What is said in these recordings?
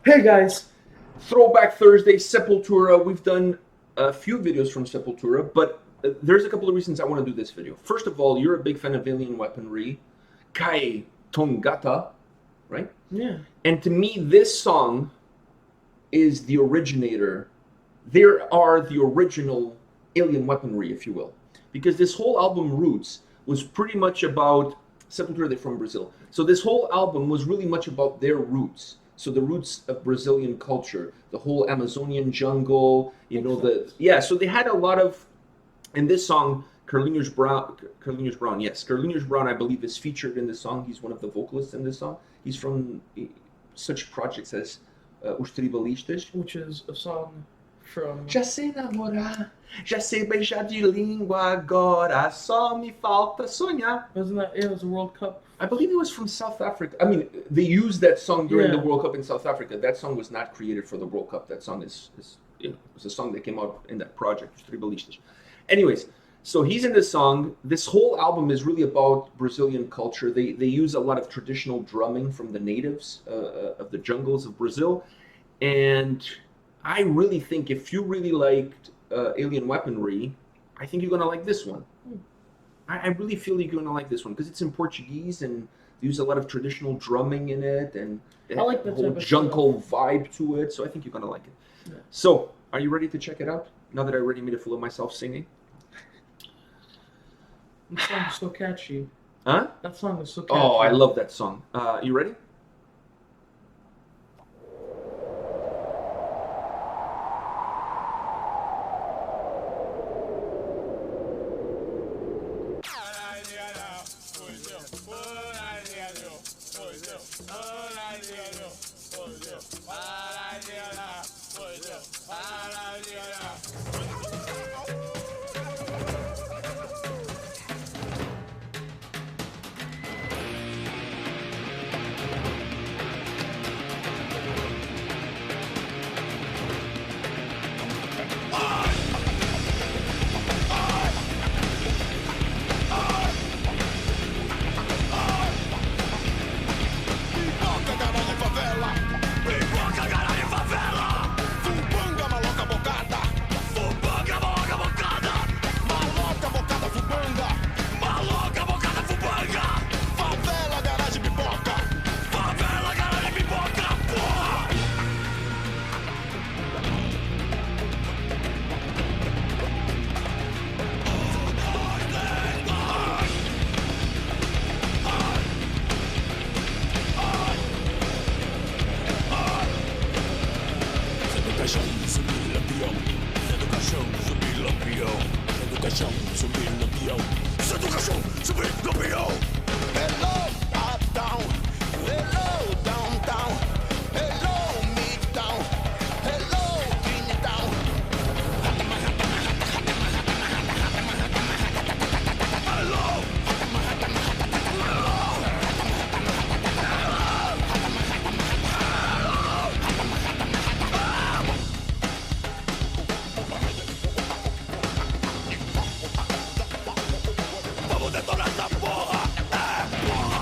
Hey guys, Throwback Thursday, Sepultura. We've done a few videos from Sepultura, but there's a couple of reasons I want to do this video. First of all, you're a big fan of alien weaponry, Kai Tongata, right? Yeah. And to me, this song is the originator. There are the original alien weaponry, if you will. Because this whole album, Roots, was pretty much about Sepultura, they're from Brazil. So this whole album was really much about their roots. So the roots of Brazilian culture, the whole Amazonian jungle, so they had a lot of, in this song, Carlinhos Brown, I believe, is featured in this song. He's one of the vocalists in this song. He's from such projects as Os Tribalistas. Which is a song from... Já sei namorar, já sei beijar de língua agora, só me falta sonhar. Wasn't that, it was a World Cup? I believe it was from South Africa. I mean, they used that song during the World Cup in South Africa. That song was not created for the World Cup. That song is a song that came out in that project, Os Tribalistas. Anyways, so he's in this song. This whole album is really about Brazilian culture. They use a lot of traditional drumming from the natives of the jungles of Brazil. And I really think if you really liked alien weaponry, I think you're going to like this one. I really feel you're going to like this one because it's in Portuguese and they use a lot of traditional drumming in it and I like the whole jungle vibe to it. So I think you're going to like it. Yeah. So, are you ready to check it out? Now that I already made a fool of myself singing? That song is so catchy. Huh? That song is so catchy. Oh, I love that song. You ready? Biboca, garagem, favela. Fubanga, maloca, bocada. Fubanga, maloca, bocada. Maloca, bocada, fubanga. Maloca, bocada, fubanga. Favela, garagem, biboca. Favela, garagem, biboca, porra. Educação, subir lampião. Educação, subir lampião. Educação, subir lampião. Educação, subir lampião. Hello, uptown. Hello, downtown. Hello, midtown. Hello, Greentown. Hello. Vamos detonar essa porra! É, porra!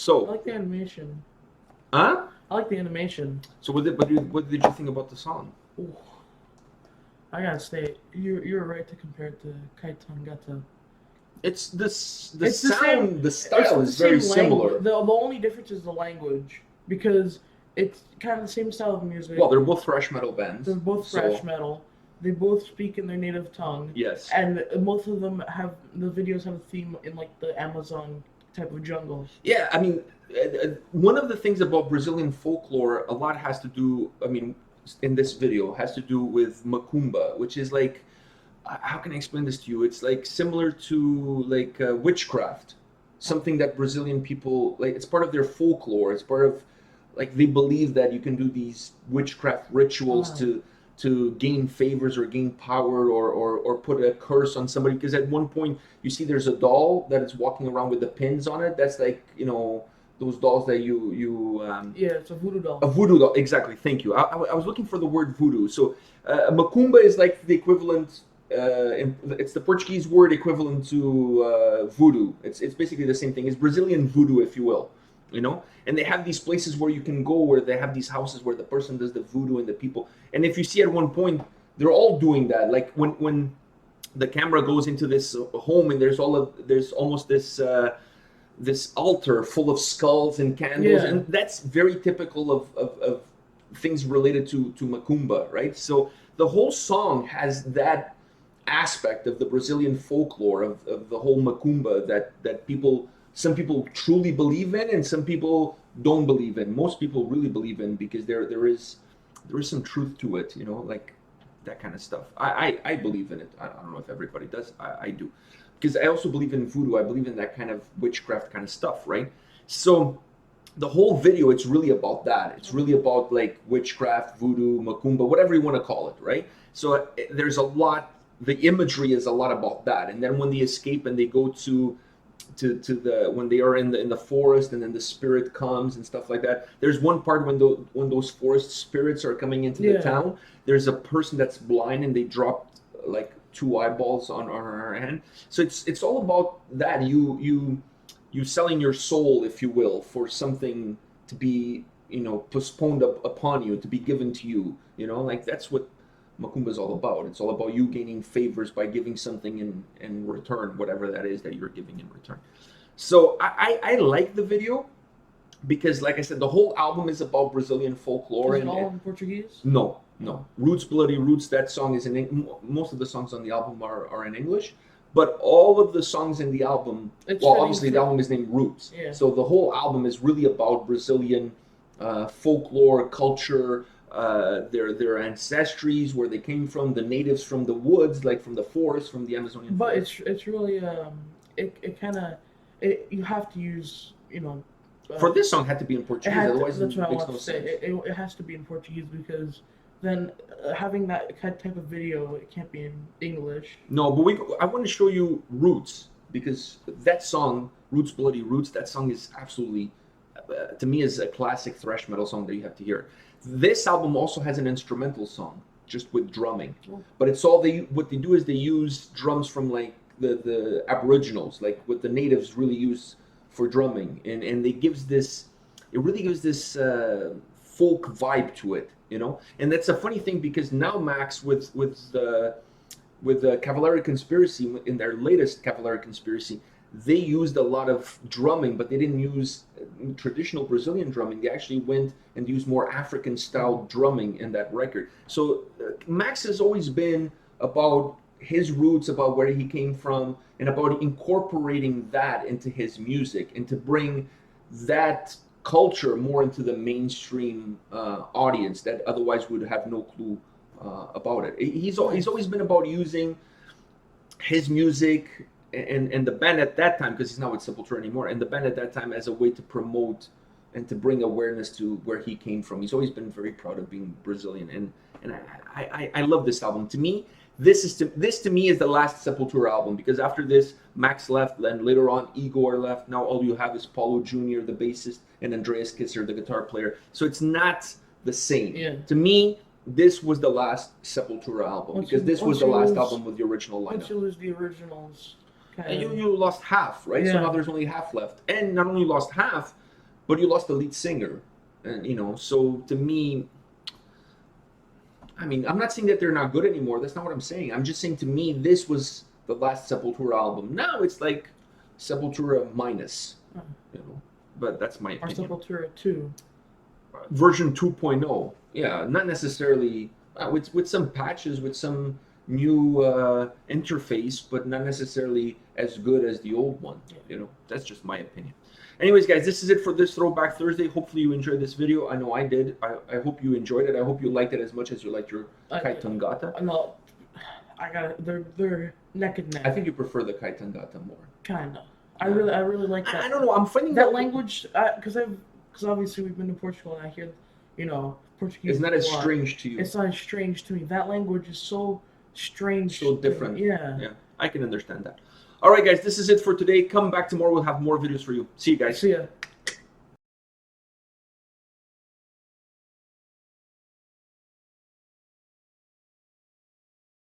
So, I like the animation. huh? I like the animation. So what did you think about the song? Ooh. I gotta say, you're right to compare it to Kaitangata. It's this the It's the sound, same- the style It's is the very same similar. language. The only difference is the language, because it's kind of the same style of music. Well, they're both thrash metal bands. They're both thrash metal. They both speak in their native tongue. Yes. And most of them have the videos have a theme in like the Amazon type of jungle. Yeah, I mean, one of the things about Brazilian folklore, a lot has to do, I mean, in this video, has to do with macumba, which is like, how can I explain this to you? It's like similar to like witchcraft, something that Brazilian people, like it's part of their folklore. It's part of, like they believe that you can do these witchcraft rituals to gain favors or gain power or put a curse on somebody. Because at one point you see there's a doll that is walking around with the pins on it. That's like, you know, those dolls that Yeah, it's a voodoo doll. a voodoo doll, exactly. Thank you. I was looking for the word voodoo. So macumba is like the equivalent. It's the Portuguese word equivalent to voodoo. It's basically the same thing. It's Brazilian voodoo, if you will. You know, and they have these places where you can go, where they have these houses where the person does the voodoo and the people. And if you see at one point, they're all doing that. Like when the camera goes into this home and there's almost this this altar full of skulls and candles, Yeah. and that's very typical of things related to macumba, right? So the whole song has that aspect of the Brazilian folklore of the whole macumba that some people truly believe in and some people don't believe in. Most people really believe in, because there is some truth to it, you know, like that kind of stuff. I believe in it. I don't know if everybody does. I do, because I also believe in voodoo. I believe in that kind of witchcraft kind of stuff, right? So the whole video, it's really about that. It's really about like witchcraft, voodoo, macumba, whatever you want to call it, right? So there's a lot. The imagery is a lot about that. And then when they escape and they go to the when they are in the forest, and then the spirit comes and stuff like that. There's one part when those forest spirits are coming into the town. There's a person that's blind and they drop like 2 eyeballs on her hand. So it's all about that. You selling your soul, if you will, for something to be, you know, postponed upon you, to be given to you. You know, like that's what macumba is all about. It's all about you gaining favors by giving something in return, whatever that is that you're giving in return. So I like the video because, like I said, the whole album is about Brazilian folklore. Is it all in Portuguese? No. Roots, Bloody Roots, that song is most of the songs on the album are in English, but all of the songs in the album, obviously the album is named Roots. Yeah. So the whole album is really about Brazilian folklore, culture, their ancestries, where they came from, the natives from the woods, like from the forest, from the Amazonian But forest. it's really you have to use, you know. For this song, it had to be in Portuguese, otherwise that's it what I makes want no to say. sense. It has to be in Portuguese, because then having that type of video, it can't be in English. No, but I want to show you Roots, because that song, Roots, Bloody Roots, that song is absolutely, to me, is a classic thrash metal song that you have to hear. This album also has an instrumental song, just with drumming. Oh. But it's what they do is they use drums from like the Aboriginals, like what the natives really use for drumming, and it really gives this folk vibe to it, you know. And that's a funny thing, because now Max with the Cavalera Conspiracy, in their latest Cavalera Conspiracy, they used a lot of drumming, but they didn't use traditional Brazilian drumming. They actually went and used more African-style drumming in that record. So Max has always been about his roots, about where he came from, and about incorporating that into his music, and to bring that culture more into the mainstream audience that otherwise would have no clue about it. He's always been about using his music and the band at that time, because he's not with Sepultura anymore, and the band at that time as a way to promote and to bring awareness to where he came from. He's always been very proud of being Brazilian, and I love this album. To me, this to me is the last Sepultura album, because after this, Max left, then later on Igor left. Now all you have is Paulo Jr., the bassist, and Andreas Kisser, the guitar player. So it's not the same. Yeah. To me, this was the last Sepultura album, because this was the last album with the original lineup. Once you lose the originals, And you lost half, right? Yeah. So now there's only half left. And not only lost half, but you lost the lead singer, and you know, so to me, I mean, I'm not saying that they're not good anymore. That's not what I'm saying. I'm just saying to me, this was the last Sepultura album. Now it's like Sepultura minus, you know. But that's my Or opinion. Sepultura 2. Version 2.0. Yeah, not necessarily with some patches, with some new interface, but not necessarily as good as the old one. You know, that's just my opinion. Anyways, guys, this is it for this Throwback Thursday. Hopefully you enjoyed this video. I know I did. I hope you enjoyed it. I hope you liked it as much as you liked your Kaitangata. No, I got they're neck and neck. I think you prefer the Kaitangata more. Kinda. I really like that. I don't know. I'm finding that language because obviously we've been to Portugal and I hear, you know, Portuguese. It's not as strange to you. It's not as strange to me. That language is so strange. So different. Yeah. Yeah. I can understand that. All right, guys. This is it for today. Come back tomorrow. We'll have more videos for you. See you guys. See ya.